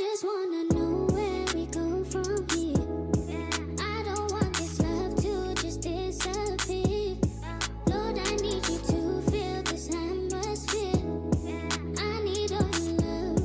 just wanna know where we go from here. I don't want this love to just disappear. Lord, I need you to feel this atmosphere. I need all your love.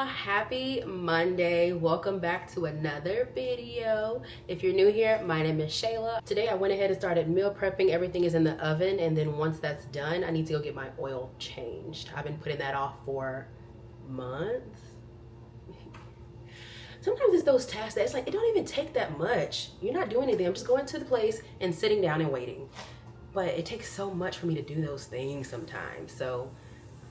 Happy Monday. Welcome back to another video. If you're new here, my name is Shayla. Today I went ahead and started meal prepping. Everything is in the oven, and then once that's done, I need to go get my oil changed. I've been putting that off for months. Sometimes it's those tasks that it's like, it don't even take that much. You're not doing anything. I'm just going to the place and sitting down and waiting. But it takes so much for me to do those things sometimes. So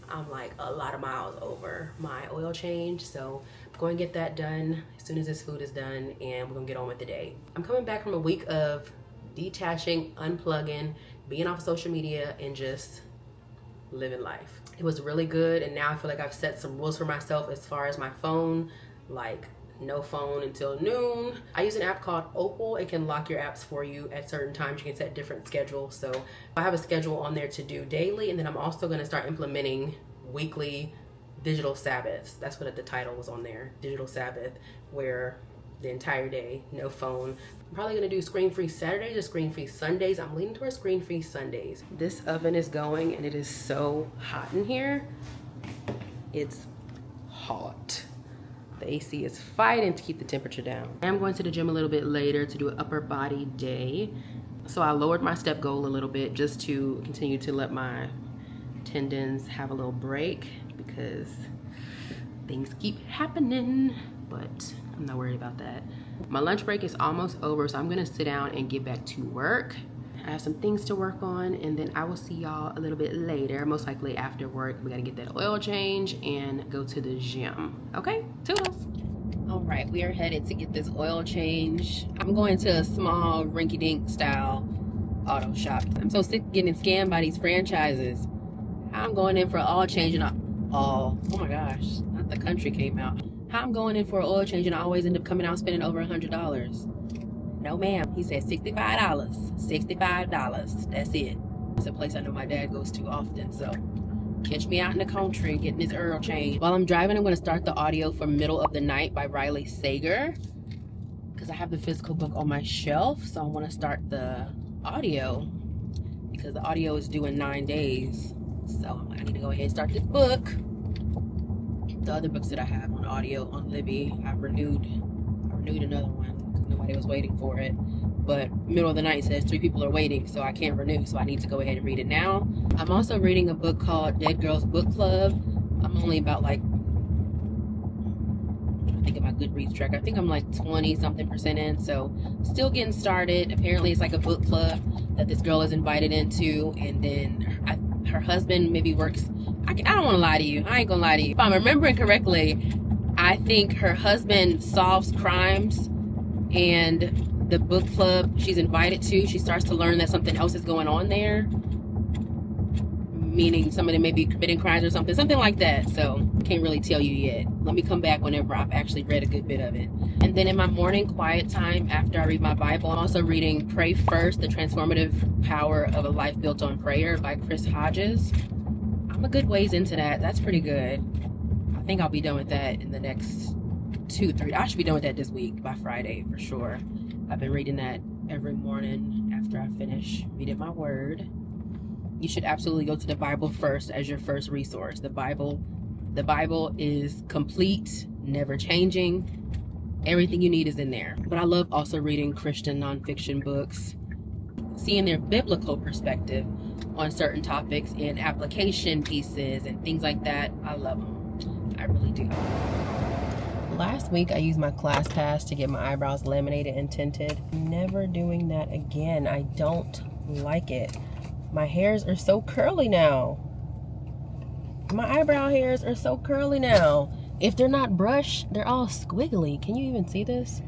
I'm like a lot of miles over my oil change, so I'm going to get that done as soon as this food is done, and we're gonna get on with the day. I'm coming back from a week of detaching, unplugging, being off of social media, and just living life. It was really good, and now I feel like I've set some rules for myself as far as my phone, like no phone until noon. I use an app called Opal. It can lock your apps for you at certain times. You can set different schedules. So I have a schedule on there to do daily, and then I'm also going to start implementing weekly digital Sabbaths. That's what the title was on there, digital Sabbath, where the entire day, no phone. I'm probably going to do screen-free Saturdays or screen-free Sundays. I'm leaning towards screen-free Sundays. This oven is going, and it is so hot in here. It's hot. The AC is fighting to keep the temperature down. I'm going to the gym a little bit later to do an upper body day. So I lowered my step goal a little bit just to continue to let my tendons have a little break because things keep happening, but I'm not worried about that. My lunch break is almost over, so I'm gonna sit down and get back to work. I have some things to work on, and then I will see y'all a little bit later, most likely after work. We gotta get that oil change and go to the gym. Okay, toodles. All right, we are headed to get this oil change. I'm going to a small rinky-dink style auto shop. I'm so sick of getting scammed by these franchises. I'm going in for an oil change and oh my gosh, not the country came out. How I'm going in for an oil change and I always end up coming out spending over $100. No ma'am, he said $65, $65, that's it. It's a place I know my dad goes to often, so catch me out in the country getting this oil change. While I'm driving, I'm gonna start the audio for Middle of the Night by Riley Sager, because I have the physical book on my shelf, so I wanna start the audio, because the audio is due in 9 days. So I need to go ahead and start this book. The other books that I have on audio on Libby, I renewed another one. Nobody was waiting for it, but Middle of the Night says 3 people are waiting, so I can't renew, so I need to go ahead and read it now. I'm also reading a book called Dead Girls Book Club. I'm only about like, I'm trying to think of my Goodreads tracker. I think I'm like 20-something% in, so still getting started. Apparently it's like a book club that this girl is invited into, and then her husband maybe works, I don't want to lie to you, I ain't gonna lie to you. If I'm remembering correctly, I think her husband solves crimes, and the book club she's invited to, she starts to learn that something else is going on there, meaning some of them may be committing crimes or something like that. So can't really tell you yet. Let me come back whenever I've actually read a good bit of it. And then in my morning quiet time after I read my Bible, I'm also reading Pray First, The Transformative Power of a Life Built on Prayer by Chris Hodges. I'm a good ways into that. That's pretty good. I think I'll be done with that in the next 2-3. I should be done with that this week by Friday for sure. I've been reading that every morning after I finish reading my word. You should absolutely go to the Bible first as your first resource. The Bible is complete, never changing. Everything you need is in there. But I love also reading Christian nonfiction books, seeing their biblical perspective on certain topics and application pieces and things like that. I love them. I really do. Last week I used my class pass to get my eyebrows laminated and tinted. Never doing that again. I don't like it. My hairs are so curly now. My eyebrow hairs are so curly now. If they're not brushed, they're all squiggly. Can you even see this?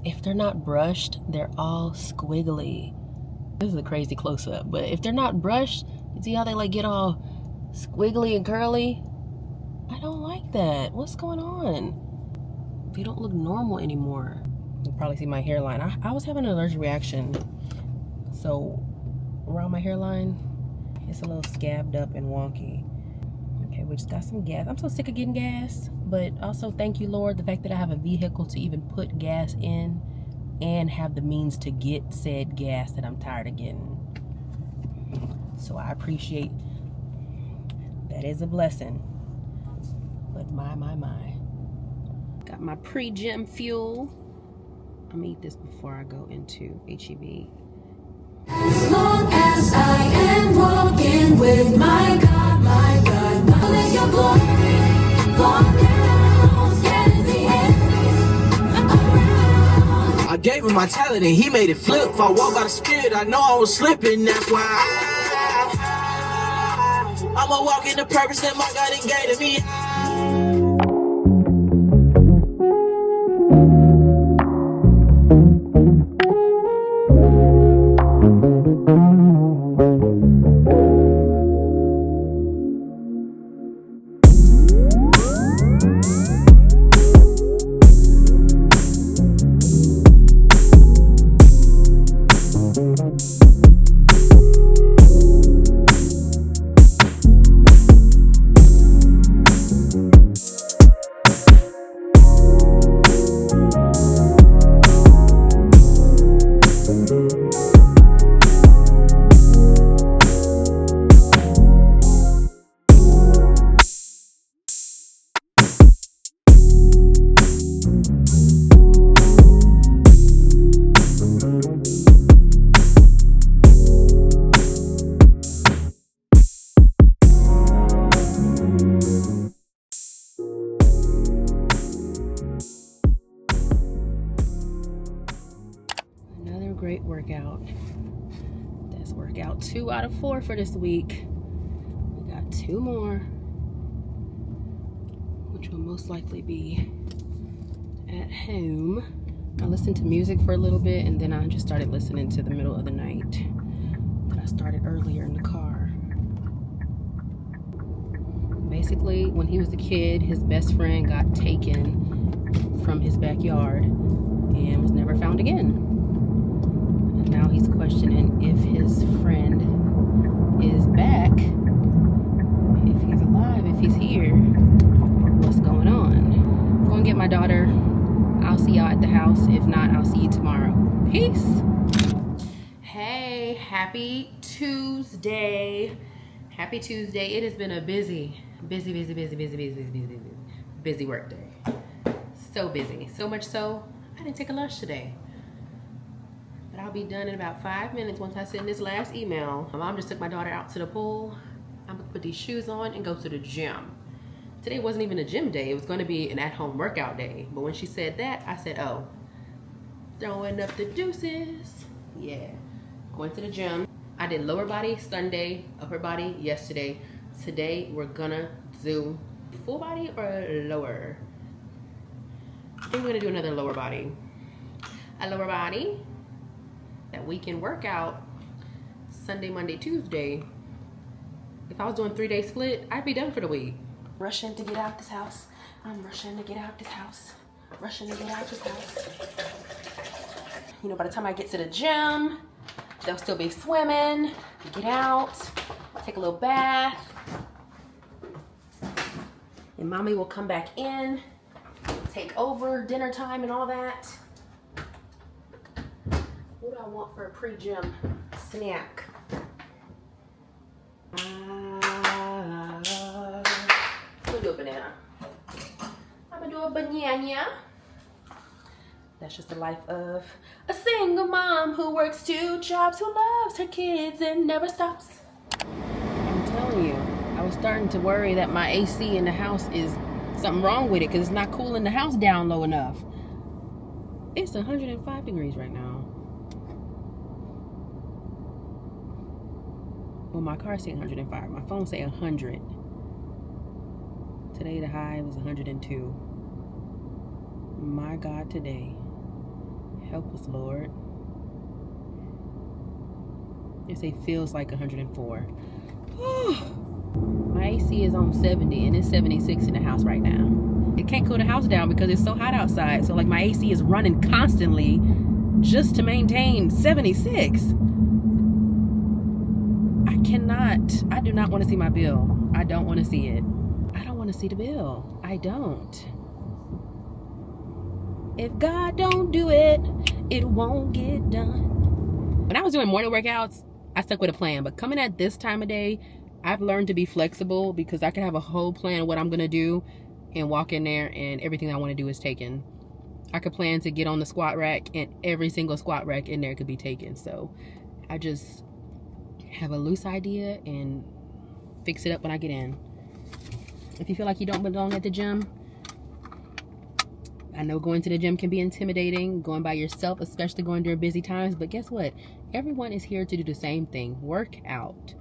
If they're not brushed, they're all squiggly. This is a crazy close-up, but if they're not brushed, you see how they like get all squiggly and curly? I don't like that. What's going on? They don't look normal anymore. You can probably see my hairline. I was having an allergic reaction. So around my hairline, it's a little scabbed up and wonky. Okay, we just got some gas. I'm so sick of getting gas, but also thank you, Lord, the fact that I have a vehicle to even put gas in and have the means to get said gas that I'm tired of getting. So I appreciate that. Is a blessing. But my. Got my pre-gym fuel. I'm gonna eat this before I go into HEB. As long as I am walking with my God, let your glory fall down, scatter the enemies around. I gave him my talent and he made it flip. If I walk by the spirit, I know I was slipping. That's why I'ma walk in the purpose that my God gave to me. Great workout. That's workout 2 out of 4 for this week. We got 2 more, which will most likely be at home. I listened to music for a little bit and then I just started listening to the middle of the night. But I started earlier in the car. Basically, when he was a kid, his best friend got taken from his backyard and was never found again. Now he's questioning if his friend is back, if he's alive, if he's here, or what's going on. I'm gonna get my daughter. I'll see y'all at the house. If not, I'll see you tomorrow. Peace. Hey, happy Tuesday. Happy Tuesday. It has been a busy work day. So busy. So much so, I didn't take a lunch today. I'll be done in about 5 minutes once I send this last email. My mom just took my daughter out to the pool. I'm gonna put these shoes on and go to the gym. Today wasn't even a gym day. It was gonna be an at-home workout day. But when she said that, I said, oh, throwing up the deuces. Yeah, going to the gym. I did lower body Sunday, upper body yesterday. Today, we're gonna do full body or lower. I think we're gonna do another lower body. A lower body. That weekend workout, Sunday, Monday, Tuesday. If I was doing 3-day split, I'd be done for the week. Rushing to get out this house. I'm rushing to get out this house. Rushing to get out this house. You know, by the time I get to the gym, they'll still be swimming. Get out, take a little bath. And mommy will come back in, take over dinner time and all that. what I want for a pre-gym snack. I'm gonna do a banana. I'm gonna do a banana. That's just the life of a single mom who works 2 jobs, who loves her kids and never stops. I'm telling you, I was starting to worry that my AC in the house is something wrong with it because it's not cooling the house down low enough. It's 105 degrees right now. Well, my car say 105. My phone say 100. Today the high was 102. My God, today. Help us, Lord. They say feels like 104. My AC is on 70 and it's 76 in the house right now. It can't cool the house down because it's so hot outside. So like my AC is running constantly just to maintain 76. I do not want to see my bill. I don't want to see it. I don't want to see the bill. I don't. If God don't do it, it won't get done. When I was doing morning workouts, I stuck with a plan. But coming at this time of day, I've learned to be flexible because I can have a whole plan of what I'm going to do and walk in there and everything I want to do is taken. I could plan to get on the squat rack and every single squat rack in there could be taken. So I just have a loose idea and fix it up when I get in. If you feel like you don't belong at the gym, I know going to the gym can be intimidating, going by yourself, especially going during busy times, but guess what? Everyone is here to do the same thing, work out.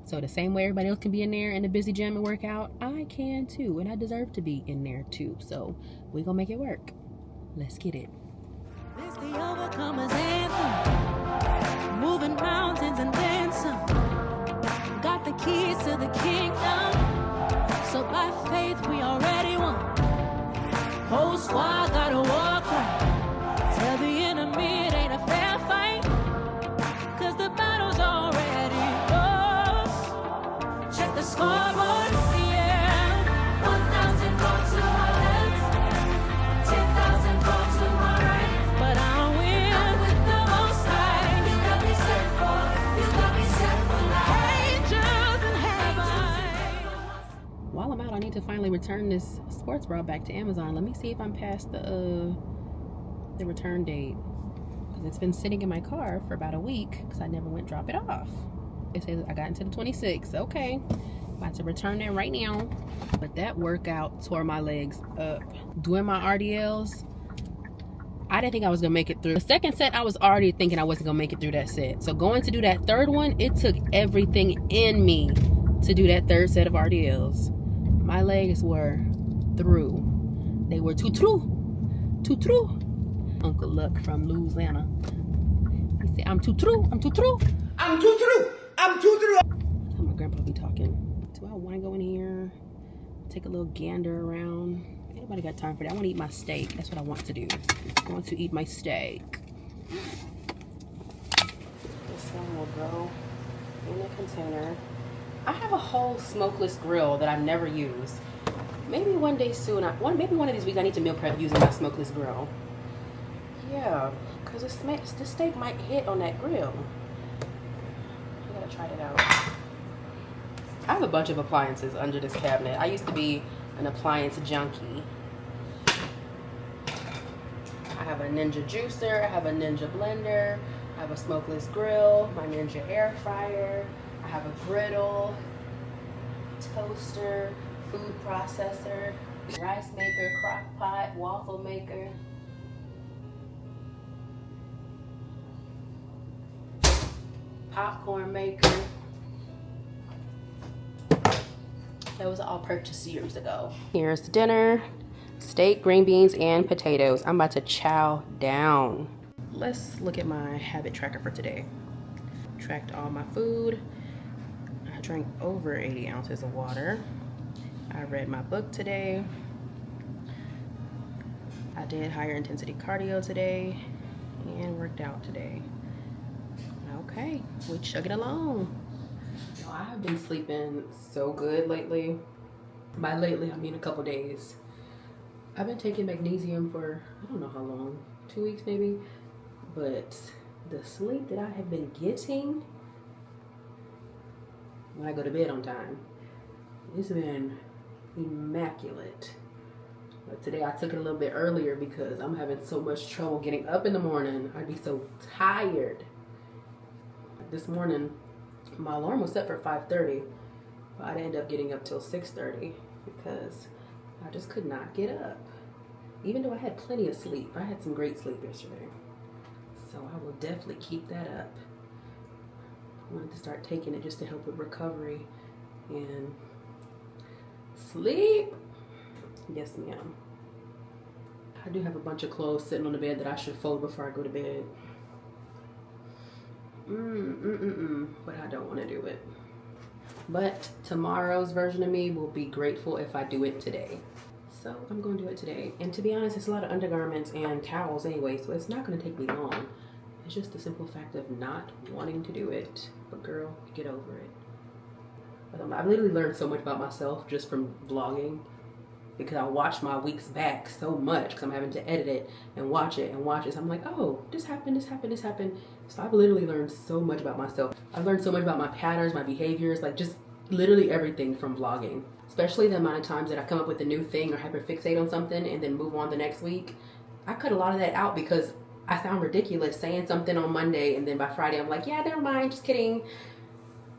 So the same way everybody else can be in there in the busy gym and work out, I can too, and I deserve to be in there too. So we're gonna make it work. Let's get it. This the overcomer's anthem. Moving mountains and then some. Got the keys to the kingdom. So by faith we already won. Whole squad got a war cry. Tell the enemy it ain't a fair fight. Cause the battle's already lost. Check the scoreboard, yeah. 1,000 folks to my left, 10,000 folks to my right. But I'm with the Most High. You got me set for life. Angels in heaven. While I'm out, I need to finally return this sports bra back to Amazon. Let me see if I'm past the return date. Because it's been sitting in my car for about a week because I never went drop it off. It says I got into the 26th. Okay. About to return that right now. But that workout tore my legs up. Doing my RDLs, I didn't think I was going to make it through. The second set, I was already thinking I wasn't going to make it through that set. So going to do that third one, it took everything in me to do that third set of RDLs. My legs were through. They were too true. Uncle Luck from Louisiana. He said, I'm too true. I'm too true. I'm too through. I'm too through. How my grandpa be talking. Do I want to go in here, take a little gander around? Anybody got time for that? I want to eat my steak. That's what I want to do. I want to eat my steak. This one will go in a container. I have a whole smokeless grill that I never use. Maybe one day soon, maybe one of these weeks I need to meal prep using my smokeless grill. Yeah, because the steak might hit on that grill. I gotta try it out. I have a bunch of appliances under this cabinet. I used to be an appliance junkie. I have a Ninja juicer, I have a Ninja blender, I have a smokeless grill, my Ninja air fryer, I have a griddle, toaster, food processor, rice maker, crock pot, waffle maker. Popcorn maker. Those are all purchased years ago. Here's dinner. Steak, green beans, and potatoes. I'm about to chow down. Let's look at my habit tracker for today. Tracked all my food. I drank over 80 ounces of water. I read my book today. I did higher intensity cardio today and worked out today. Okay, we chugging along. I have been sleeping so good lately. By lately, I mean a couple days. I've been taking magnesium for, I don't know how long, 2 weeks maybe, but the sleep that I have been getting when I go to bed on time, it's been immaculate. But today I took it a little bit earlier because I'm having so much trouble getting up in the morning. I'd be so tired. This morning, my alarm was set for 5:30, but I'd end up getting up till 6:30 because I just could not get up. Even though I had plenty of sleep, I had some great sleep yesterday. So I will definitely keep that up. I wanted to start taking it just to help with recovery and sleep. Yes, ma'am. I do have a bunch of clothes sitting on the bed that I should fold before I go to bed. But I don't want to do it. But tomorrow's version of me will be grateful if I do it today. So I'm going to do it today. And to be honest, it's a lot of undergarments and towels anyway, so it's not going to take me long. It's just the simple fact of not wanting to do it. But girl, get over it. But I've literally learned so much about myself just from vlogging, because I watch my weeks back so much because I'm having to edit it and watch it and watch it. So I'm like, oh, this happened, this happened, this happened. So I've literally learned so much about myself. I've learned so much about my patterns, my behaviors, like just literally everything from vlogging. Especially the amount of times that I come up with a new thing or hyperfixate on something and then move on the next week. I cut a lot of that out because I sound ridiculous saying something on Monday and then by Friday I'm like, yeah, never mind, just kidding.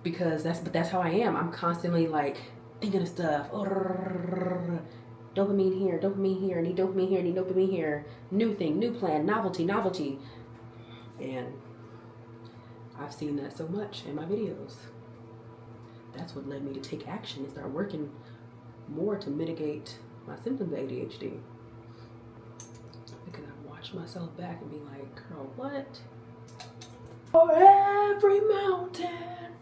Because that's how I am. I'm constantly like thinking of stuff. Dopamine here, need dopamine here, need dopamine here. New thing, new plan, novelty. And I've seen that so much in my videos. That's what led me to take action and start working more to mitigate my symptoms of ADHD. Because I watched myself back and be like, girl, what? For every mountain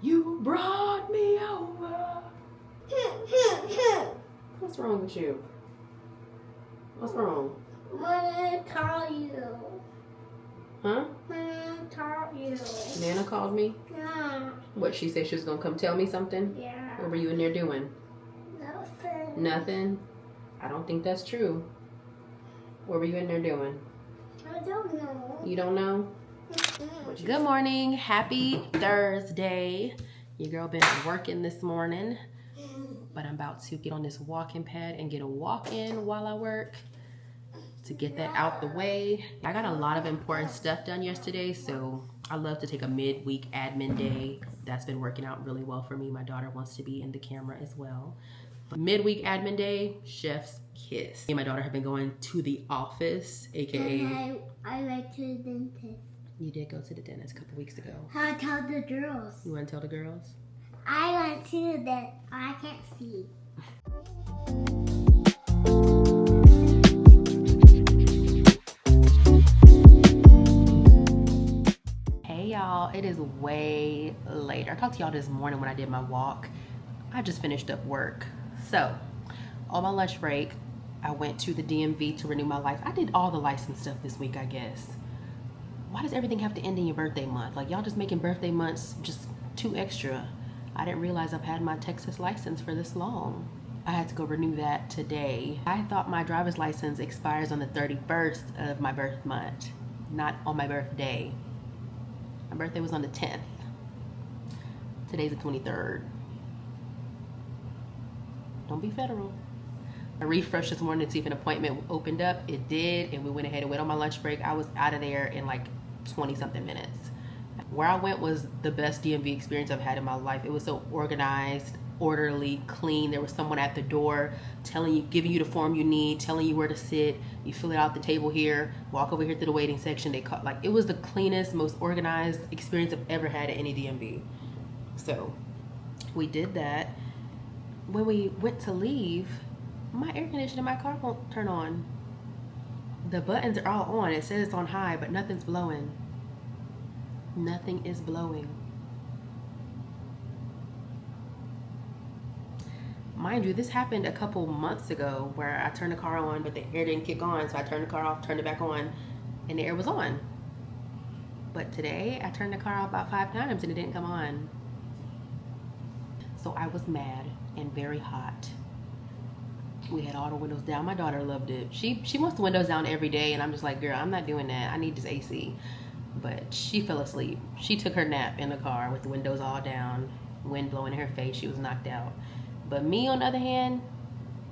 you brought me over. What's wrong with you? What's wrong? Mama called you. Huh? Mama called you. Nana called me? Yeah. What, she said she was gonna come tell me something? Yeah. What were you in there doing? Nothing. Nothing? I don't think that's true. What were you in there doing? I don't know. You don't know? Good morning. Happy Thursday. Your girl been working this morning, but I'm about to get on this walking pad and get a walk in while I work to get that out the way. I got a lot of important stuff done yesterday, so I love to take a midweek admin day. That's been working out really well for me. My daughter wants to be in the camera as well. Midweek admin day, chef's kiss. Me and my daughter have been going to the office, aka I went to the dentist. You did go to the dentist a couple weeks ago. I told the girls. You want to tell the girls? I went to the dentist. I can't see. Hey y'all, it is way later. I talked to y'all this morning when I did my walk. I just finished up work. So, on my lunch break, I went to the DMV to renew my license. I did all the license stuff this week, I guess. Why does everything have to end in your birthday month? Like, y'all just making birthday months just too extra. I didn't realize I've had my Texas license for this long. I had to go renew that today. I thought my driver's license expires on the 31st of my birth month, not on my birthday. My birthday was on the 10th. Today's the 23rd. Don't be federal. I refreshed this morning to see if an appointment opened up. It did, and we went ahead and went on my lunch break. I was out of there in like 20 something minutes. Where I went was the best DMV experience I've had in my life. It was so organized, orderly, clean. There was someone at the door telling you, giving you the form you need, telling you where to sit. You fill it out the table here, walk over here to the waiting section. It was the cleanest, most organized experience I've ever had at any DMV. So we did that. When we went to leave, my air conditioner in my car won't turn on. The buttons are all on. It says it's on high, but nothing's blowing. Nothing is blowing. Mind you, this happened a couple months ago where I turned the car on, but the air didn't kick on. So I turned the car off, turned it back on, and the air was on. But today, I turned the car off about 5 times and it didn't come on. So I was mad and very hot. We had all the windows down. My daughter loved it. She wants the windows down every day, and I'm just like, girl, I'm not doing that. I need this AC. but she fell asleep. She took her nap in the car with the windows all down, wind blowing in her face. She was knocked out. But me, on the other hand,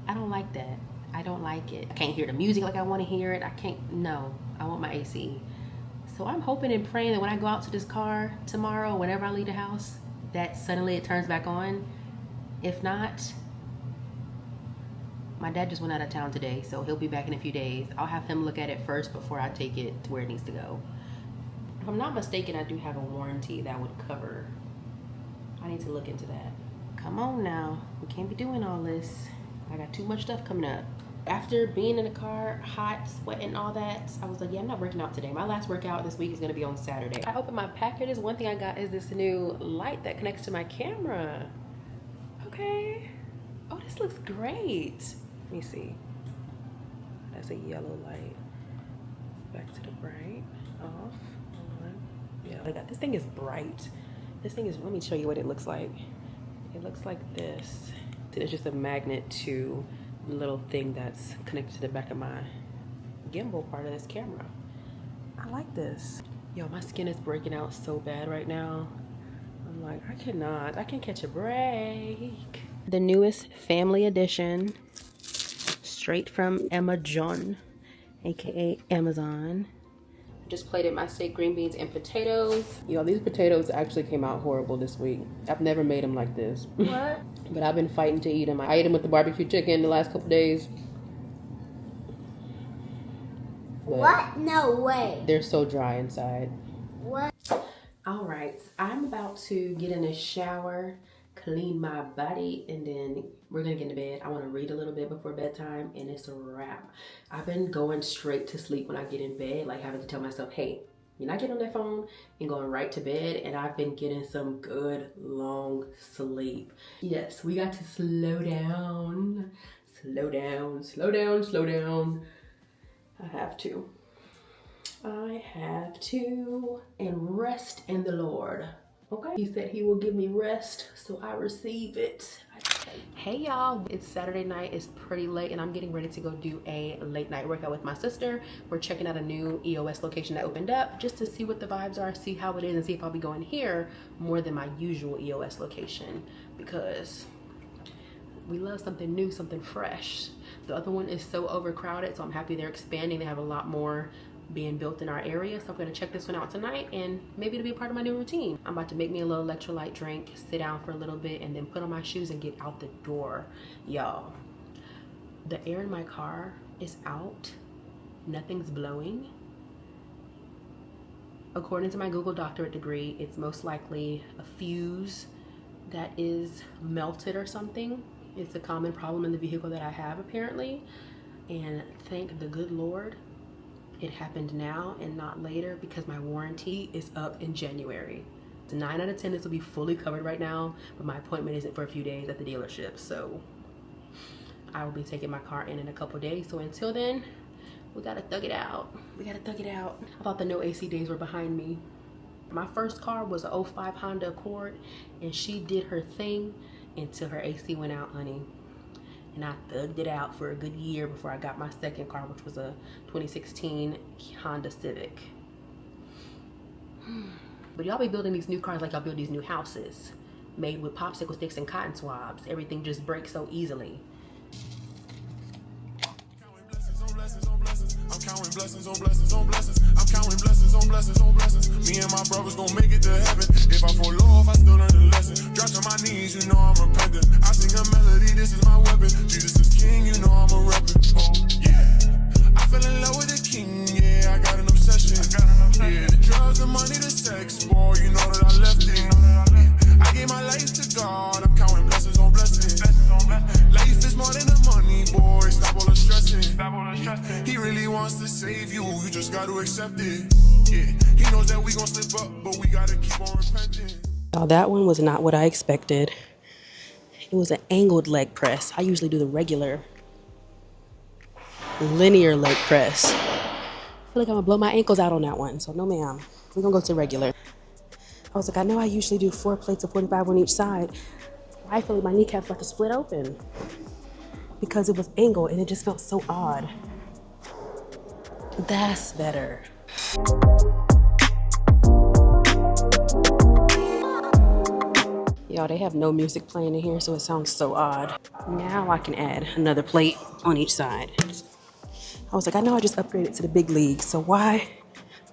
I don't like that. I don't like it. I can't hear the music like I want to hear it. No, I want my AC. So I'm hoping and praying that when I go out to this car tomorrow, whenever I leave the house, that suddenly it turns back on. If not, my dad just went out of town today, so he'll be back in a few days. I'll have him look at it first before I take it to where it needs to go. If I'm not mistaken, I do have a warranty that would cover. I need to look into that. Come on now, we can't be doing all this. I got too much stuff coming up. After being in the car, hot, sweating, all that, I was like, yeah, I'm not working out today. My last workout this week is gonna be on Saturday. I opened my packages. One thing I got is this new light that connects to my camera. Okay. Oh, this looks great. Let me see. That's a yellow light. Back to the bright, off, on. Yeah, I got this thing is bright. This thing is, let me show you what it looks like. It looks like this. It's just a magnet to the little thing that's connected to the back of my gimbal part of this camera. I like this. Yo, my skin is breaking out so bad right now. I'm like, I can't catch a break. The newest family edition, straight from Amazon, aka Amazon. I just plated my steak, green beans, and potatoes. Yo, these potatoes actually came out horrible this week. I've never made them like this. What? But I've been fighting to eat them. I ate them with the barbecue chicken the last couple days. But What? No way. they're so dry inside. What? All right, I'm about to get in a shower, clean my body, and then we're gonna get into bed. I want to read a little bit before bedtime, and it's a wrap. I've been going straight to sleep when I get in bed, like having to tell myself, hey, you're not getting on that phone and going right to bed. And I've been getting some good long sleep. Yes, we got to slow down, slow down, slow down, slow down. I have to and rest in the Lord. Okay, he said he will give me rest, so I receive it. Hey y'all, it's Saturday night. It's pretty late and I'm getting ready to go do a late night workout with my sister. We're checking out a new EOS location that opened up just to see what the vibes are, see how it is, and see if I'll be going here more than my usual EOS location, because we love something new, something fresh. The other one is so overcrowded, so I'm happy they're expanding. They have a lot more being built in our area, so I'm gonna check this one out tonight, and maybe it'll be a part of my new routine. I'm about to make me a little electrolyte drink, sit down for a little bit, and then put on my shoes and get out the door. Y'all, the air in my car is out. Nothing's blowing. According to my Google doctorate degree, it's most likely a fuse that is melted or something. It's a common problem in the vehicle that I have, apparently, and thank the good Lord it happened now and not later, because my warranty is up in January. It's 9 out of 10 this will be fully covered right now, but my appointment isn't for a few days at the dealership, so I will be taking my car in a couple days. So until then, we gotta thug it out. We gotta thug it out. I thought the no AC days were behind me. My first car was a 05 Honda Accord, and she did her thing until her AC went out, honey. And I thugged it out for a good year before I got my second car, which was a 2016 Honda Civic. But y'all be building these new cars like y'all build these new houses, made with popsicle sticks and cotton swabs. Everything just breaks so easily. I'm counting blessings on blessings on blessings. I'm counting blessings on blessings on blessings. Me and my brothers gon' make it to heaven. If I fall off, I still learn the lesson. Drop to my knees, you know I'm repentant. I sing a melody, this is my weapon. Jesus is king, you know I'm a reppin'. Oh, yeah. I fell in love with the king, yeah, I got an obsession. Yeah, the drugs, the money, the sex, boy, you know that I left it. Yeah. I gave my life to God, I'm counting blessings on blessings. Life is more than the money, boy, stop all the stressing. He really wants to save you, you just gotta accept it. Yeah, he knows that we gon' slip up, but we gotta keep on repenting. Now that one was not what I expected. It was an angled leg press. I usually do the regular linear leg press. I feel like I'm gonna blow my ankles out on that one, so no ma'am. We're gonna go to regular. I was like, I know I usually do 4 plates of 45 on each side. I feel like my kneecap's about to split open because it was angled and it just felt so odd. That's better. Y'all, they have no music playing in here, so it sounds so odd. Now I can add another plate on each side. I was like, I know I just upgraded to the big league, so why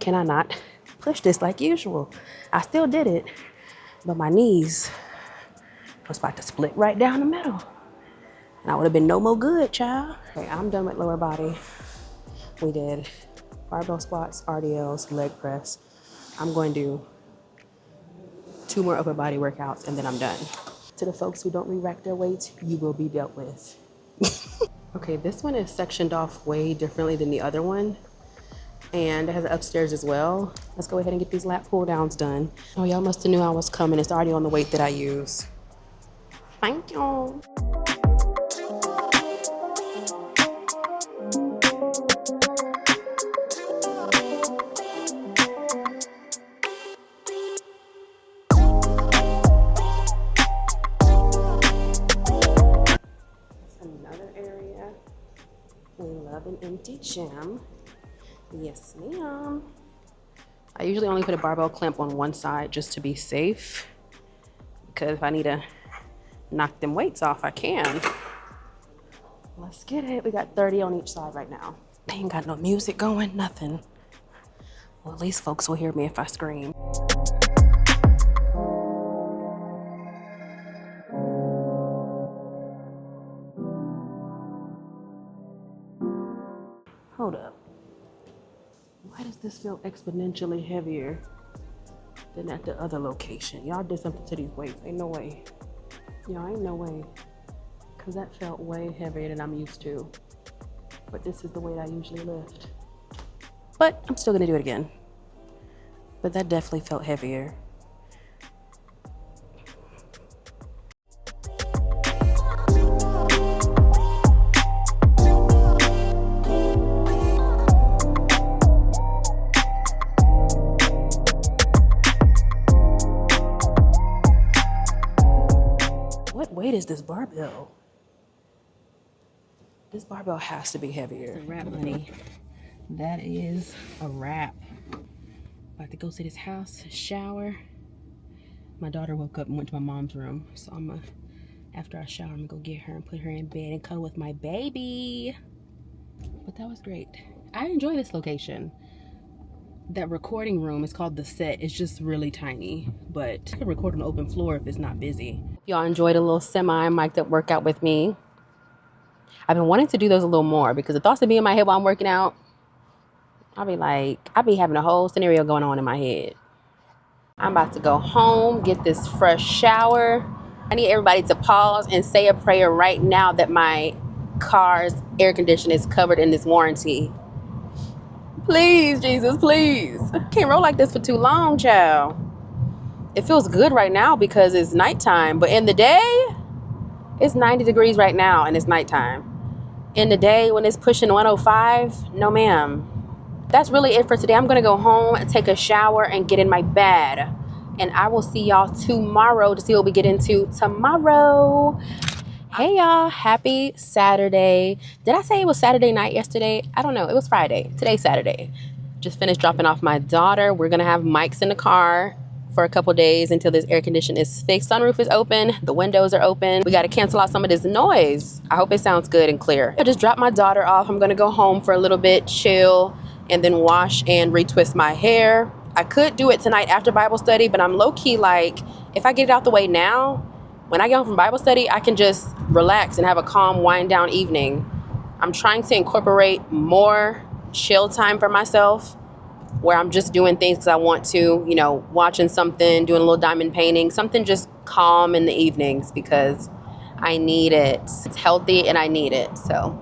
can I not push this like usual? I still did it, but my knees was about to split right down the middle. And I would have been no more good, child. Okay, I'm done with lower body. We did barbell squats, RDLs, leg press. I'm going to do 2 more upper body workouts and then I'm done. To the folks who don't re-rack their weights, you will be dealt with. Okay, this one is sectioned off way differently than the other one. And it has an upstairs as well. Let's go ahead and get these lat pull downs done. Oh, y'all must have knew I was coming. It's already on the weight that I use. Thank you. Another area. We love an empty gym. Yes, ma'am. I usually only put a barbell clamp on one side just to be safe. Because if I need to knock them weights off, I can. Let's get it. We got 30 on each side right now. They ain't got no music going, nothing. Well, at least folks will hear me if I scream. Hold up. Why does this feel exponentially heavier than at the other location? Y'all did something to these weights. Ain't no way. Y'all ain't no way. Cause that felt way heavier than I'm used to. But this is the weight I usually lift. But I'm still gonna do it again. But that definitely felt heavier. What weight is this barbell? This barbell has to be heavier. It's a wrap, honey. That is a wrap. About to go to this house, shower. My daughter woke up and went to my mom's room. So after I shower, I'm gonna go get her and put her in bed and cuddle with my baby. But that was great. I enjoy this location. That recording room is called The Set. It's just really tiny, but I can record on the open floor if it's not busy. Y'all enjoyed a little semi-mic'd up workout with me. I've been wanting to do those a little more because the thoughts that be in my head while I'm working out, I'll be having a whole scenario going on in my head. I'm about to go home, get this fresh shower. I need everybody to pause and say a prayer right now that my car's air conditioner is covered in this warranty. Please, Jesus, please. I can't roll like this for too long, child. It feels good right now because it's nighttime, but in the day, it's 90 degrees right now and it's nighttime. In the day when it's pushing 105, no ma'am. That's really it for today. I'm gonna go home and take a shower and get in my bed. And I will see y'all tomorrow to see what we get into tomorrow. Hey y'all, happy Saturday. Did I say it was Saturday night yesterday? I don't know, it was Friday. Today's Saturday. Just finished dropping off my daughter. We're gonna have mics in the car for a couple days until this air condition is fixed. Sunroof is open, the windows are open. We gotta cancel out some of this noise. I hope it sounds good and clear. I just dropped my daughter off. I'm gonna go home for a little bit, chill, and then wash and retwist my hair. I could do it tonight after Bible study, but I'm low-key like, if I get it out the way now, when I get home from Bible study, I can just relax and have a calm wind down evening. I'm trying to incorporate more chill time for myself where I'm just doing things because I want to, you know, watching something, doing a little diamond painting, something just calm in the evenings because I need it. It's healthy and I need it. So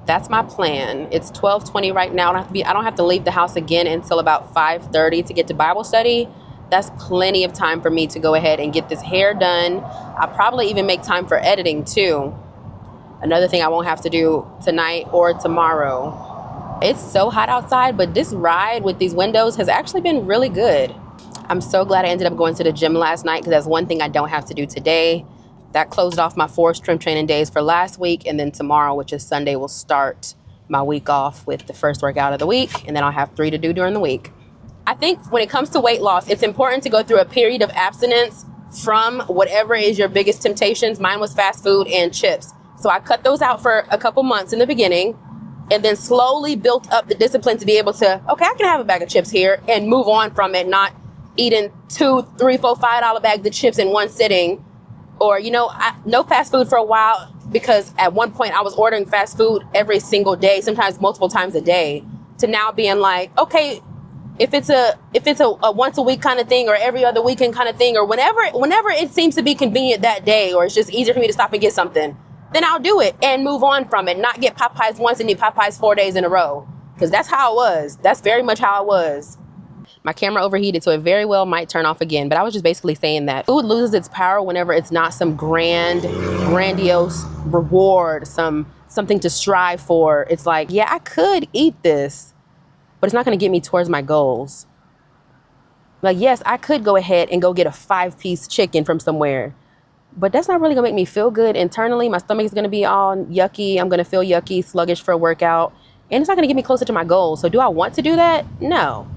that's my plan. It's 12:20 right now. I don't have to leave the house again until about 5:30 to get to Bible study. That's plenty of time for me to go ahead and get this hair done. I'll probably even make time for editing too. Another thing I won't have to do tonight or tomorrow. It's so hot outside, but this ride with these windows has actually been really good. I'm so glad I ended up going to the gym last night because that's one thing I don't have to do today. That closed off my 4 strength training days for last week, and then tomorrow, which is Sunday, will start my week off with the first workout of the week, and then I'll have 3 to do during the week. I think when it comes to weight loss, it's important to go through a period of abstinence from whatever is your biggest temptations. Mine was fast food and chips. So I cut those out for a couple months in the beginning, and then slowly built up the discipline to be able to, okay, I can have a bag of chips here and move on from it, not eating $2, $3, $4, $5 bags of chips in one sitting. Or, no fast food for a while, because at one point I was ordering fast food every single day, sometimes multiple times a day, to now being like, okay, if it's a once a week kind of thing, or every other weekend kind of thing, or whenever it seems to be convenient that day, or it's just easier for me to stop and get something, then I'll do it and move on from it. Not get Popeyes once and eat Popeyes 4 days in a row. Because that's how it was. That's very much how it was. My camera overheated, so it very well might turn off again. But I was just basically saying that food loses its power whenever it's not some grandiose reward, something to strive for. It's like, yeah, I could eat this, but it's not going to get me towards my goals. Like, yes, I could go ahead and go get a 5-piece chicken from somewhere, but that's not really going to make me feel good internally. My stomach is going to be all yucky. I'm going to feel yucky, sluggish for a workout, and it's not going to get me closer to my goals. So do I want to do that? No.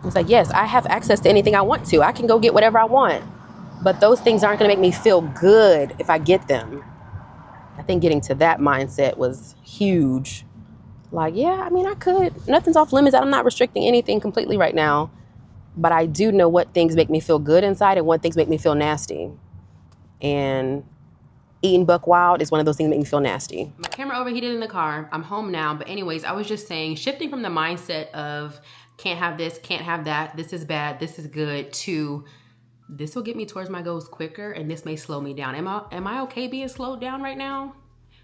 It's like, yes, I have access to anything I want to. I can go get whatever I want, but those things aren't going to make me feel good if I get them. I think getting to that mindset was huge. Like, yeah, I mean, I could. Nothing's off limits. I'm not restricting anything completely right now. But I do know what things make me feel good inside and what things make me feel nasty. And eating buck wild is one of those things that make me feel nasty. My camera overheated in the car. I'm home now. But anyways, I was just saying, shifting from the mindset of can't have this, can't have that, this is bad, this is good, to this will get me towards my goals quicker and this may slow me down. Am I okay being slowed down right now?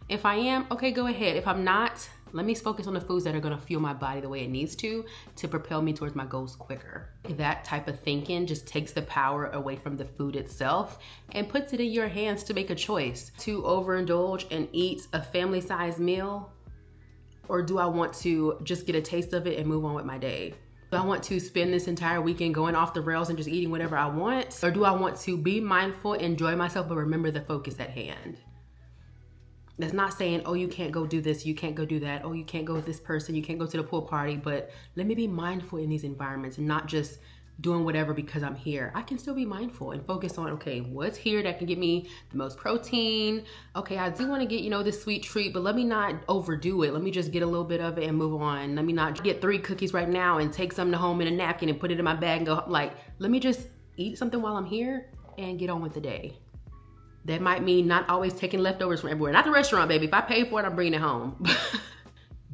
If I am, okay, go ahead. If I'm not, let me focus on the foods that are gonna fuel my body the way it needs to propel me towards my goals quicker. That type of thinking just takes the power away from the food itself and puts it in your hands to make a choice. To overindulge and eat a family-sized meal, or do I want to just get a taste of it and move on with my day? Do I want to spend this entire weekend going off the rails and just eating whatever I want? Or do I want to be mindful, enjoy myself, but remember the focus at hand? That's not saying, oh, you can't go do this, you can't go do that, oh, you can't go with this person, you can't go to the pool party, but let me be mindful in these environments and not just doing whatever because I'm here. I can still be mindful and focus on, okay, what's here that can get me the most protein? Okay, I do want to get, this sweet treat, but let me not overdo it. Let me just get a little bit of it and move on. Let me not get 3 cookies right now and take some to home in a napkin and put it in my bag and go, like, let me just eat something while I'm here and get on with the day. That might mean not always taking leftovers from everywhere. Not the restaurant, baby. If I pay for it, I'm bringing it home.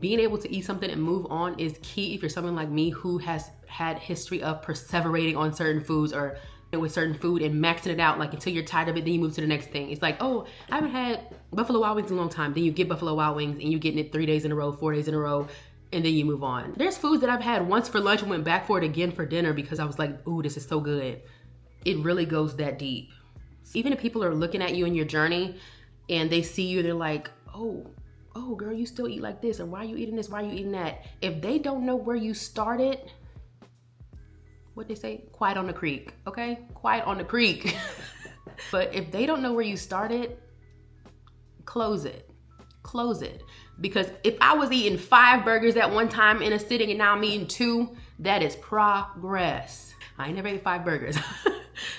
Being able to eat something and move on is key if you're someone like me who has had history of perseverating on certain foods or with certain food and maxing it out, like until you're tired of it, then you move to the next thing. It's like, oh, I haven't had Buffalo Wild Wings in a long time. Then you get Buffalo Wild Wings and you're getting it 3 days in a row, 4 days in a row, and then you move on. There's foods that I've had once for lunch and went back for it again for dinner because I was like, ooh, this is so good. It really goes that deep. Even if people are looking at you in your journey and they see you, they're like, oh girl, you still eat like this, or why are you eating this, why are you eating that? If they don't know where you started, what they say, quiet on the creek, okay? Quiet on the creek. But if they don't know where you started, close it. Because if I was eating 5 burgers at one time in a sitting and now I'm eating 2, that is progress. I ain't never ate 5 burgers.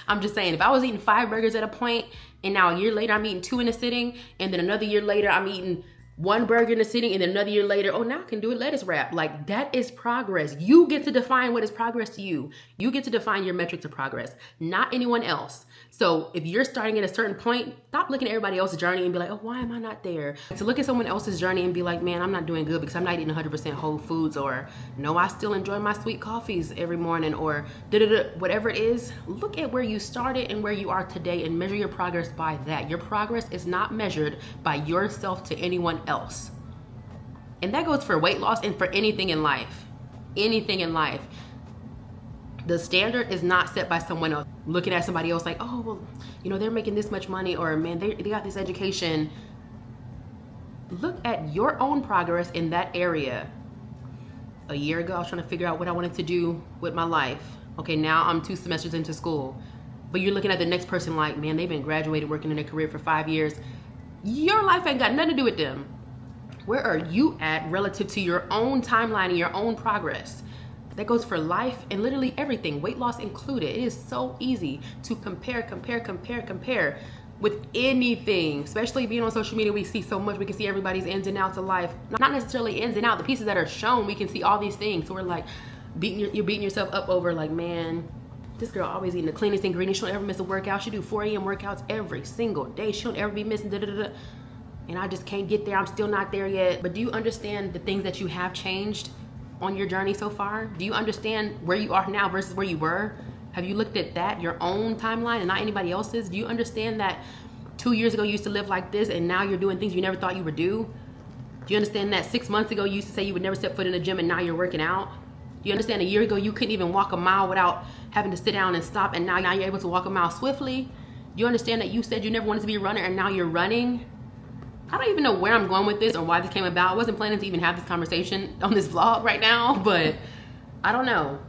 I'm just saying, if I was eating 5 burgers at a point and now a year later I'm eating 2 in a sitting, and then another year later I'm eating 1 burger in a sitting, and then another year later, oh, now I can do a lettuce wrap. Like, that is progress. You get to define what is progress to you. You get to define your metrics of progress, not anyone else. So if you're starting at a certain point, stop looking at everybody else's journey and be like, oh, why am I not there? To look at someone else's journey and be like, man, I'm not doing good because I'm not eating 100% whole foods, or no, I still enjoy my sweet coffees every morning, or whatever it is. Look at where you started and where you are today and measure your progress by that. Your progress is not measured by yourself to anyone else. And that goes for weight loss and for anything in life. Anything in life. The standard is not set by someone else. Looking at somebody else like, oh, well, they're making this much money, or man, they got this education. Look at your own progress in that area. A year ago, I was trying to figure out what I wanted to do with my life. Okay, now I'm 2 semesters into school. But you're looking at the next person like, man, they've been graduated, working in their career for 5 years. Your life ain't got nothing to do with them. Where are you at relative to your own timeline and your own progress? That goes for life and literally everything, weight loss included. It is so easy to compare with anything, especially being on social media. We see so much. We can see everybody's ins and outs of life. Not necessarily ins and outs, the pieces that are shown, we can see all these things. So we're like, you're beating yourself up over like, man, this girl always eating the cleanest ingredients. She don't ever miss a workout. She do 4 a.m. workouts every single day. She don't ever be missing and I just can't get there. I'm still not there yet. But do you understand the things that you have changed on your journey so far? Do you understand where you are now versus where you were? Have you looked at that, your own timeline and not anybody else's? Do you understand that 2 years ago you used to live like this and now you're doing things you never thought you would do? Do you understand that 6 months ago you used to say you would never step foot in the gym and now you're working out? Do you understand a year ago you couldn't even walk a mile without having to sit down and stop, and now you're able to walk a mile swiftly? Do you understand that you said you never wanted to be a runner and now you're running? I don't even know where I'm going with this or why this came about. I wasn't planning to even have this conversation on this vlog right now, but I don't know.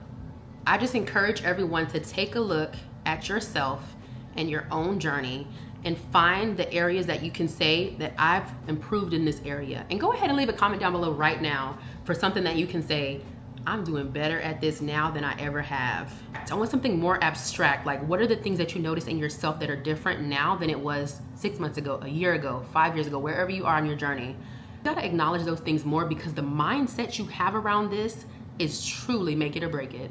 I just encourage everyone to take a look at yourself and your own journey and find the areas that you can say that I've improved in this area. And go ahead and leave a comment down below right now for something that you can say, I'm doing better at this now than I ever have. So I want something more abstract, like what are the things that you notice in yourself that are different now than it was 6 months ago, a year ago, 5 years ago, wherever you are on your journey. You gotta acknowledge those things more, because the mindset you have around this is truly make it or break it.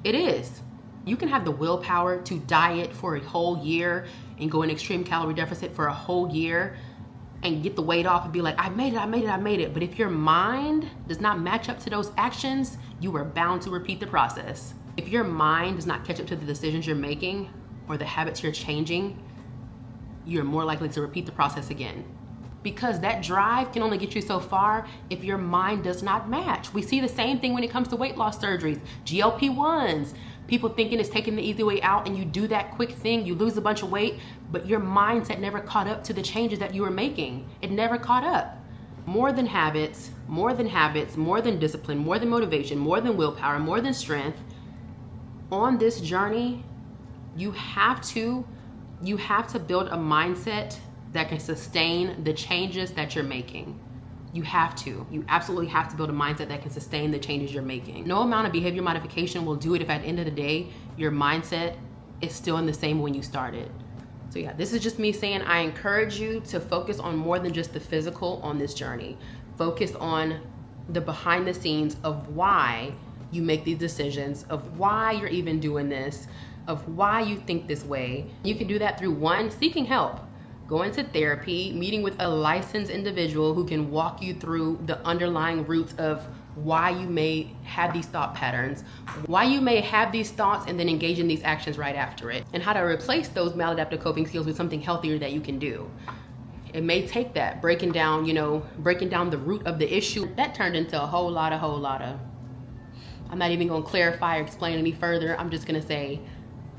It is. You can have the willpower to diet for a whole year and go in extreme calorie deficit for a whole year and get the weight off and be like, I made it. But if your mind does not match up to those actions, you are bound to repeat the process. If your mind does not catch up to the decisions you're making or the habits you're changing, you're more likely to repeat the process again. Because that drive can only get you so far if your mind does not match. We see the same thing when it comes to weight loss surgeries, GLP-1s, people thinking it's taking the easy way out, and you do that quick thing, you lose a bunch of weight, but your mindset never caught up to the changes that you were making. It never caught up. More than habits, more than discipline, more than motivation, more than willpower, more than strength. On this journey, you have to build a mindset that can sustain the changes that you're making. You absolutely have to build a mindset that can sustain the changes you're making. No amount of behavior modification will do it if at the end of the day, your mindset is still in the same when you started. So yeah, this is just me saying I encourage you to focus on more than just the physical on this journey. Focus on the behind the scenes of why you make these decisions, of why you're even doing this, of why you think this way. You can do that through one, seeking help. Going to therapy, meeting with a licensed individual who can walk you through the underlying roots of why you may have these thought patterns, why you may have these thoughts and then engage in these actions right after it, and how to replace those maladaptive coping skills with something healthier that you can do. It may take that, breaking down the root of the issue. That turned into a whole lot of, I'm not even gonna clarify or explain any further. I'm just gonna say,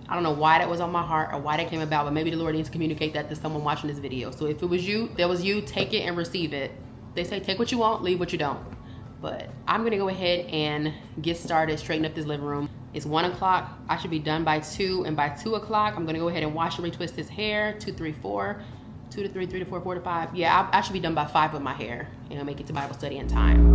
I don't know why that was on my heart or why that came about, but maybe the Lord needs to communicate that to someone watching this video. So if it was you, take it and receive it. They say take what you want, leave what you don't. But I'm gonna go ahead and get started, straighten up this living room. It's 1 o'clock, I should be done by 2, and by 2 o'clock, I'm gonna go ahead and wash and retwist his hair, 2 to 3, 4, 2 to 3, 3 to 4, 4 to 5. Yeah, I should be done by 5 with my hair, and I'll make it to Bible study in time.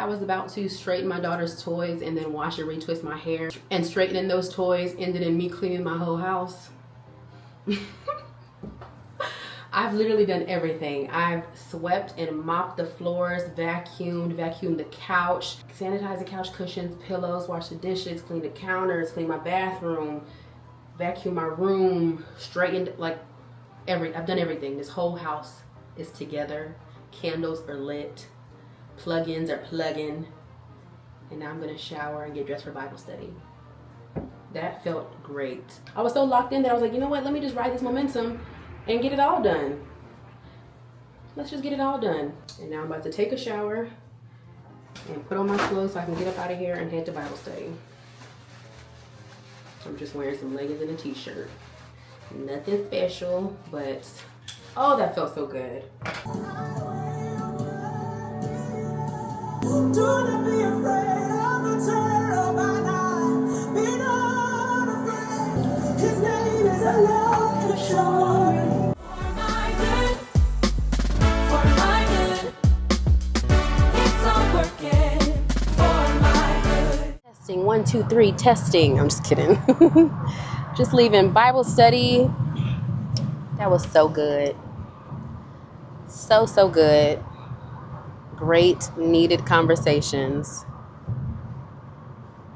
I was about to straighten my daughter's toys and then wash and retwist my hair. And straightening those toys ended in me cleaning my whole house. I've literally done everything. I've swept and mopped the floors, vacuumed the couch, sanitized the couch cushions, pillows, washed the dishes, cleaned the counters, cleaned my bathroom, vacuumed my room, straightened, like I've done everything. This whole house is together. Candles are lit. Plug-ins are plugging. And now I'm gonna shower and get dressed for Bible study. That felt great. I was so locked in that I was like, you know what? Let me just ride this momentum and get it all done. Let's just get it all done. And now I'm about to take a shower and put on my clothes so I can get up out of here and head to Bible study. I'm just wearing some leggings and a t-shirt. Nothing special, but oh, that felt so good. Do not be afraid of the terror by night. Be not afraid. His name is a love and assurance. For my good, for my good. It's all working for my good. Testing, 1, 2, 3, testing. I'm just kidding. Just leaving Bible study. That was so good. So good. Great, needed conversations.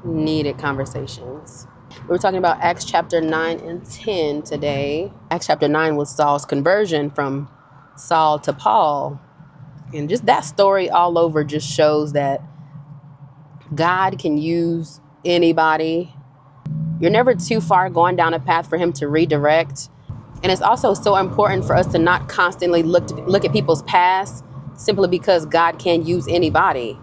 Needed conversations. We were talking about Acts chapter 9 and 10 today. Acts chapter 9 was Saul's conversion from Saul to Paul. And just that story all over just shows that God can use anybody. You're never too far going down a path for him to redirect. And it's also so important for us to not constantly look at people's past simply because God can use anybody.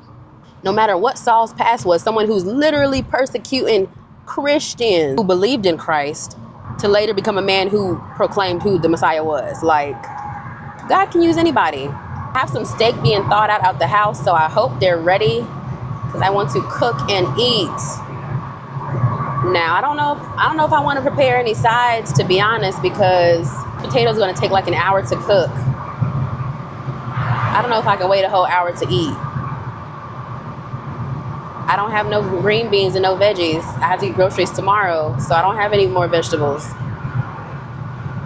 No matter what Saul's past was, someone who's literally persecuting Christians who believed in Christ to later become a man who proclaimed who the Messiah was. Like, God can use anybody. I have some steak being thawed out the house, so I hope they're ready because I want to cook and eat. Now, I don't know if I want to prepare any sides, to be honest, because potatoes are going to take like an hour to cook. I don't know if I can wait a whole hour to eat. I don't have no green beans and no veggies. I have to eat groceries tomorrow, so I don't have any more vegetables.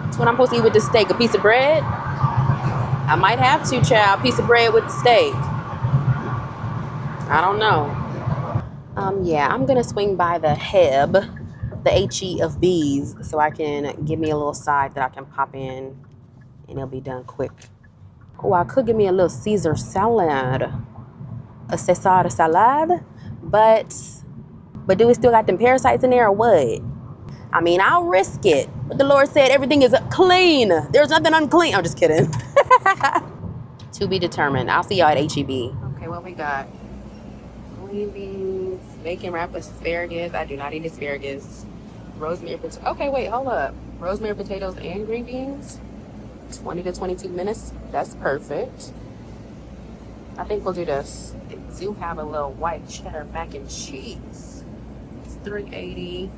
That's what I'm supposed to eat with the steak. A piece of bread? I might have to, child. A piece of bread with the steak. I don't know. Yeah, I'm gonna swing by the Heb, the H-E of bees, so I can give me a little side that I can pop in and it'll be done quick. Oh, I could give me a little Caesar salad. A Caesar salad, but do we still got them parasites in there or what? I mean, I'll risk it. But the Lord said everything is clean. There's nothing unclean. I'm just kidding. To be determined. I'll see y'all at HEB. Okay, what we got? Green beans, bacon wrapped asparagus. I do not eat asparagus. Rosemary potatoes. Okay, wait, hold up. Rosemary potatoes and green beans. 20 to 22 minutes. That's perfect. I think we'll do this. They do have a little white cheddar mac and cheese. It's $3.80.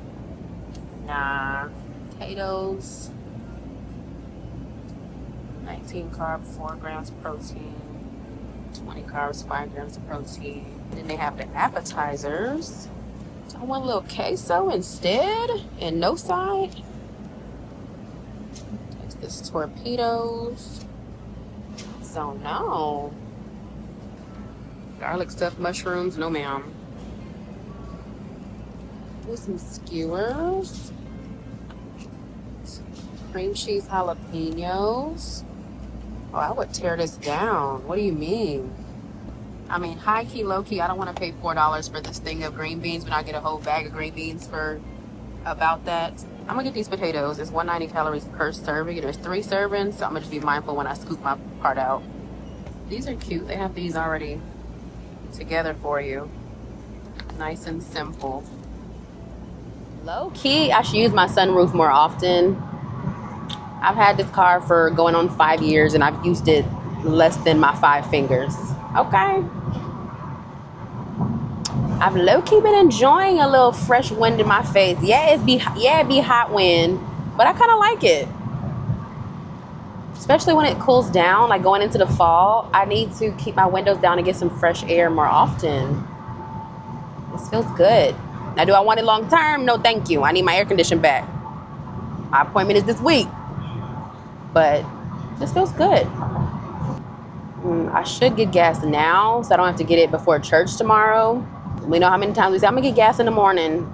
Nah. Potatoes. 19 carbs, 4 grams protein. 20 carbs, 5 grams of protein. Then they have the appetizers. So I want a little queso instead and no side. There's this torpedoes. So no. Garlic stuffed mushrooms, no ma'am. With some skewers. Cream cheese jalapenos. Oh, I would tear this down. What do you mean? I mean, high key, low key, I don't want to pay $4 for this thing of green beans when I get a whole bag of green beans for about that. I'm gonna get these potatoes. It's 190 calories per serving. There's 3 servings, so I'm gonna just be mindful when I scoop my part out. These are cute. They have these already together for you. Nice and simple. Low key, I should use my sunroof more often. I've had this car for going on 5 years and I've used it less than my 5 fingers. Okay. I've low-key been enjoying a little fresh wind in my face. Yeah, it be hot wind, but I kind of like it. especially when it cools down, like going into the fall, I need to keep my windows down and get some fresh air more often. This feels good. Now, do I want it long term? No, thank you. I need my air conditioning back. My appointment is this week, but this feels good. I should get gas now, so I don't have to get it before church tomorrow. We know how many times we say, I'm gonna get gas in the morning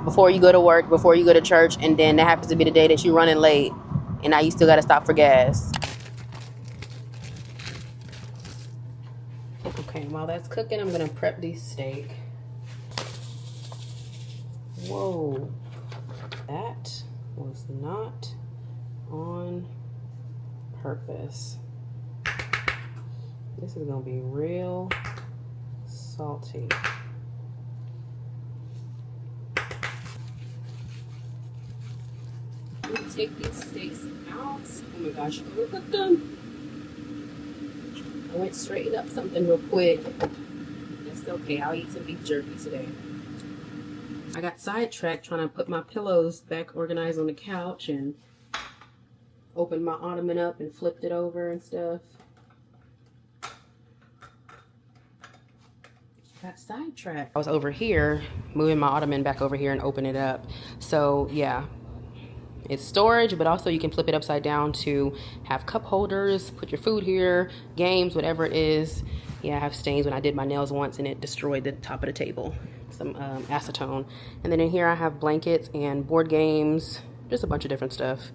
before you go to work, before you go to church, and then that happens to be the day that you're running late, and now you still gotta stop for gas. Okay, while that's cooking, I'm gonna prep these steak. Whoa, that was not on purpose. This is gonna be real salty. Take these steaks out. Oh my gosh, look at them. I went straight up something real quick. It's okay, I'll eat some beef jerky today. I got sidetracked trying to put my pillows back organized on the couch and opened my ottoman up and flipped it over and stuff. Got sidetracked. I was over here, moving my ottoman back over here and open it up. So yeah, it's storage, but also you can flip it upside down to have cup holders, put your food here, games, whatever it is. Yeah, I have stains when I did my nails once and it destroyed the top of the table. Some acetone. And then in here I have blankets and board games, just a bunch of different stuff.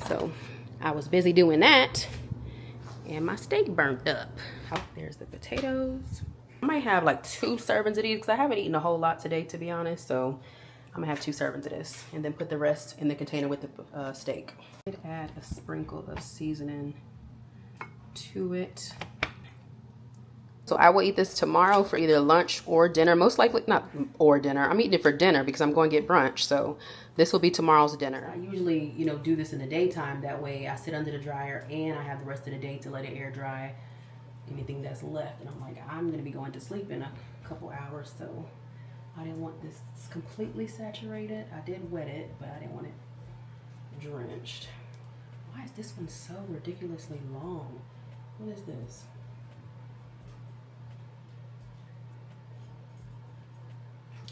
So I was busy doing that and my steak burnt up. Oh, there's the potatoes. I might have like 2 servings of these because I haven't eaten a whole lot today, to be honest. So I'm gonna have 2 servings of this and then put the rest in the container with the steak. I'd add a sprinkle of seasoning to it. So I will eat this tomorrow for either lunch or dinner. Most likely, not or dinner. I'm eating it for dinner because I'm going to get brunch. So this will be tomorrow's dinner. I usually, do this in the daytime. That way I sit under the dryer and I have the rest of the day to let it air dry anything that's left. And I'm like, I'm going to be going to sleep in a couple hours. So I didn't want this completely saturated. I did wet it, but I didn't want it drenched. Why is this one so ridiculously long? What is this?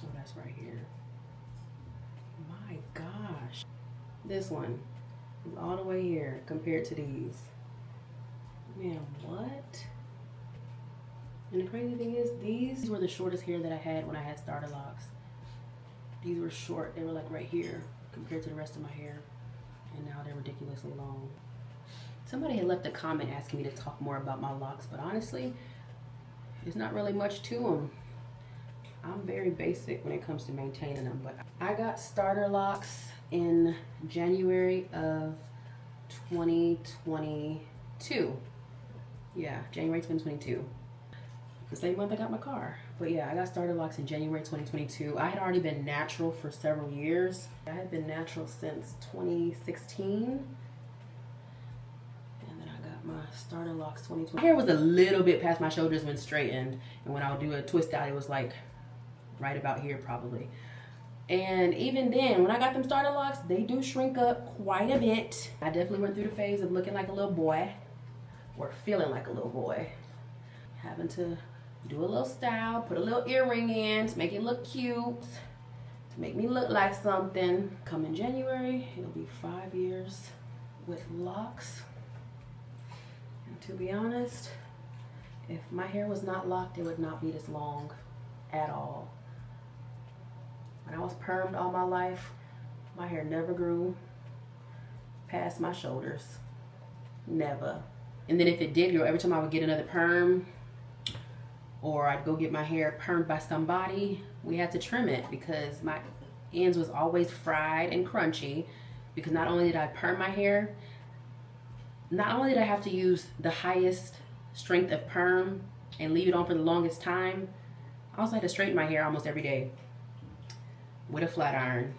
Oh, that's right here. My gosh. This one is all the way here compared to these. Man, what? And the crazy thing is, these were the shortest hair that I had when I had starter locks. These were short. They were like right here compared to the rest of my hair. And now they're ridiculously long. Somebody had left a comment asking me to talk more about my locks, but honestly, there's not really much to them. I'm very basic when it comes to maintaining them, but I got starter locks in January of 2022. Yeah, January 2022. The same month I got my car. But yeah, I got starter locks in January 2022. I had already been natural for several years. I had been natural since 2016. My starter locks 2020. My hair was a little bit past my shoulders when straightened, and when I would do a twist out, it was like right about here probably. And even then, when I got them starter locks, they do shrink up quite a bit. I definitely went through the phase of looking like a little boy, or feeling like a little boy, having to do a little style, put a little earring in to make it look cute, to make me look like something. Come in January, it'll be 5 years with locks. To be honest, if my hair was not locked, it would not be this long at all. When I was permed all my life, my hair never grew past my shoulders. Never. And then if it did grow, every time I would get another perm, or I'd go get my hair permed by somebody, we had to trim it because my ends was always fried and crunchy, because not only did I perm my hair, not only did I have to use the highest strength of perm and leave it on for the longest time, I also had to straighten my hair almost every day with a flat iron.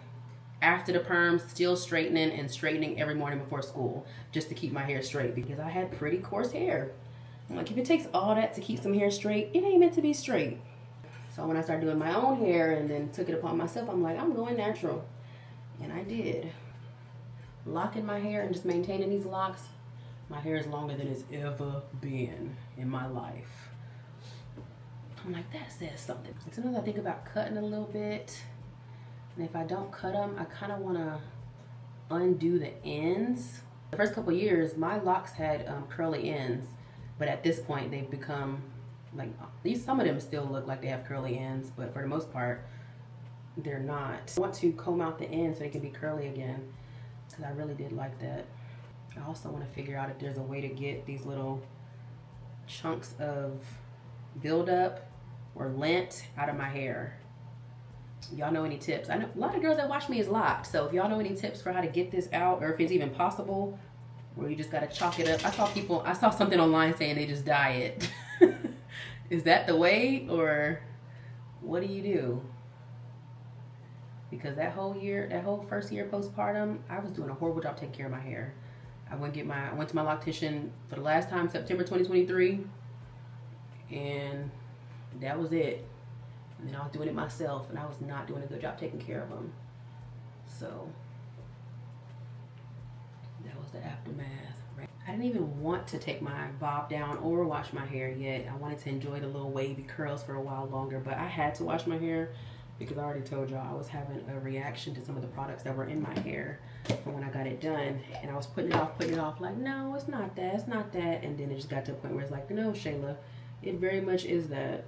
After the perm, still straightening and straightening every morning before school just to keep my hair straight, because I had pretty coarse hair. I'm like, if it takes all that to keep some hair straight, it ain't meant to be straight. So when I started doing my own hair and then took it upon myself, I'm like, I'm going natural. And I did. Locking my hair and just maintaining these locks My hair is longer than it's ever been in my life. I'm like, that says something. Sometimes I think about cutting a little bit, and if I don't cut them, I kind of want to undo the ends. The first couple years, my locks had curly ends, but at this point, they've become like these. Some of them still look like they have curly ends, but for the most part, they're not. I want to comb out the ends so they can be curly again, because I really did like that. I also want to figure out if there's a way to get these little chunks of buildup or lint out of my hair. Y'all know any tips? I know a lot of girls that watch me is locked, so if y'all know any tips for how to get this out, or if it's even possible, where you just gotta chalk it up. I saw something online saying they just dye it. Is that the way, or what do you do? Because that whole first year postpartum, I was doing a horrible job taking care of my hair. I went to my loctician for the last time, September 2023, and that was it. And then I was doing it myself, and I was not doing a good job taking care of them. So that was the aftermath. Right? I didn't even want to take my bob down or wash my hair yet. I wanted to enjoy the little wavy curls for a while longer, but I had to wash my hair because I already told y'all I was having a reaction to some of the products that were in my hair from when I got it done. And I was putting it off, like, no, it's not that, it's not that. And then it just got to a point where it's like, no, Shayla, it very much is that.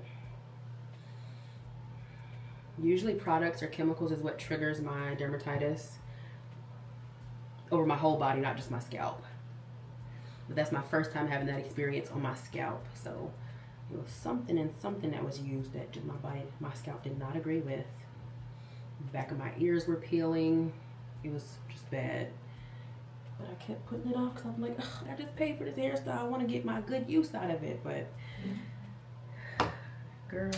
Usually products or chemicals is what triggers my dermatitis over my whole body, not just my scalp. But that's my first time having that experience on my scalp. So it was something that was used that just my scalp did not agree with. The back of my ears were peeling. It was just bad. But I kept putting it off because I'm like, I just paid for this hairstyle. I want to get my good use out of it. But girl,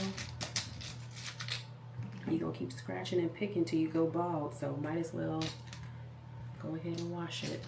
you're gonna keep scratching and picking till you go bald, so might as well go ahead and wash it.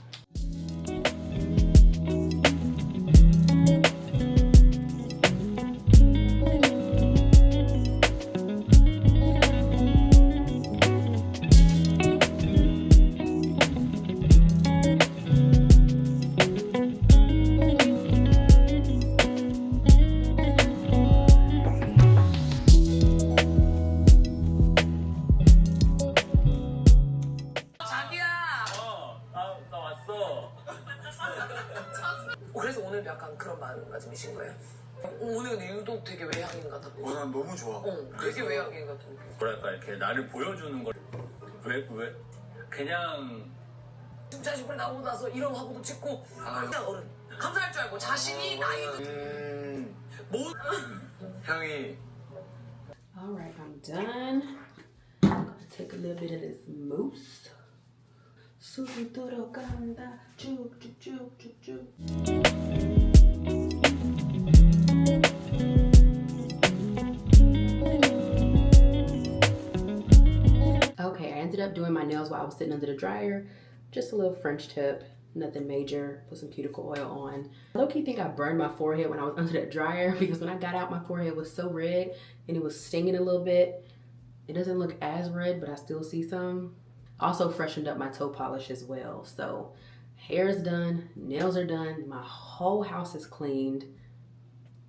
그래서 오늘 약간 그런 마음가짐이신 거예요? 오늘은 유독 되게 외향인 같아 보여. 난 너무 좋아. 되게 외향인 같은 느낌. 뭐랄까 이렇게 나를 보여주는 걸 왜 그냥 진짜 이번에 나오고 나서 이런 화보도 찍고 그냥 어른 감사할 줄 알고 자신이 나이도 향이. Alright, I'm done. I'm gonna take a little bit of this mousse. 술이 들어간다 쭉쭉쭉쭉쭉. Okay, I ended up doing my nails while I was sitting under the dryer. Just a little French tip, nothing major. Put some cuticle oil on. I low-key think I burned my forehead when I was under that dryer because when I got out, my forehead was so red and it was stinging a little bit. It doesn't look as red, but I still see some. Also freshened up my toe polish as well. So hair is done, nails are done, my whole house is cleaned.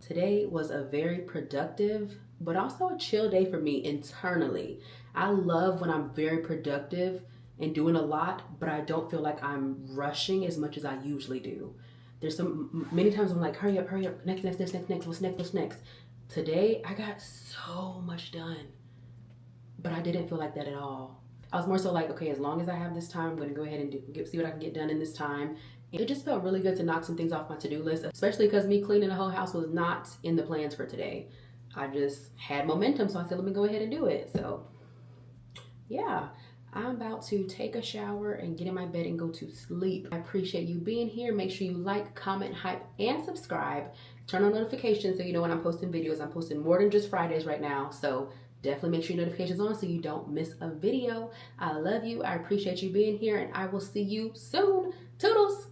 Today was a very productive, but also a chill day for me internally. I love when I'm very productive and doing a lot, but I don't feel like I'm rushing as much as I usually do. There's many times I'm like, hurry up, next, what's next? Today, I got so much done, but I didn't feel like that at all. I was more so like, okay, as long as I have this time, I'm gonna go ahead and see what I can get done in this time. It just felt really good to knock some things off my to-do list, especially because me cleaning the whole house was not in the plans for today. I just had momentum, so I said, let me go ahead and do it. So yeah, I'm about to take a shower and get in my bed and go to sleep. I appreciate you being here. Make sure you like, comment, hype, and subscribe. Turn on notifications so you know when I'm posting videos. I'm posting more than just Fridays right now, so definitely make sure your notifications on so you don't miss a video. I love you. I appreciate you being here, and I will see you soon. Toodles!